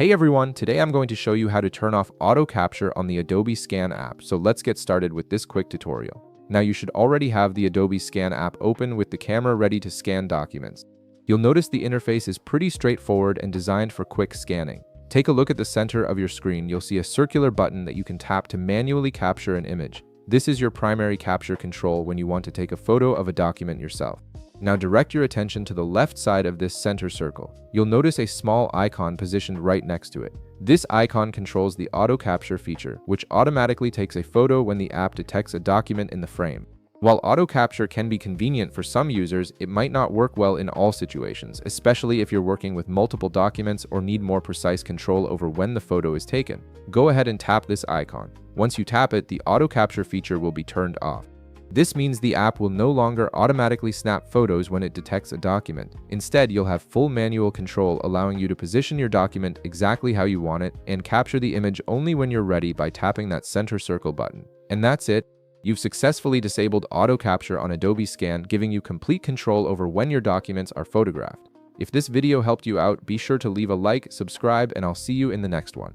Hey everyone, today I'm going to show you how to turn off auto capture on the Adobe Scan app, so let's get started with this quick tutorial. Now you should already have the Adobe Scan app open with the camera ready to scan documents. You'll notice the interface is pretty straightforward and designed for quick scanning. Take a look at the center of your screen. You'll see a circular button that you can tap to manually capture an image. This is your primary capture control when you want to take a photo of a document yourself. Now direct your attention to the left side of this center circle. You'll notice a small icon positioned right next to it. This icon controls the auto capture feature, which automatically takes a photo when the app detects a document in the frame. While auto capture can be convenient for some users, it might not work well in all situations, especially if you're working with multiple documents or need more precise control over when the photo is taken. Go ahead and tap this icon. Once you tap it, the auto capture feature will be turned off. This means the app will no longer automatically snap photos when it detects a document. Instead, you'll have full manual control, allowing you to position your document exactly how you want it and capture the image only when you're ready by tapping that center circle button. And that's it. You've successfully disabled auto capture on Adobe Scan, giving you complete control over when your documents are photographed. If this video helped you out, be sure to leave a like, subscribe, and I'll see you in the next one.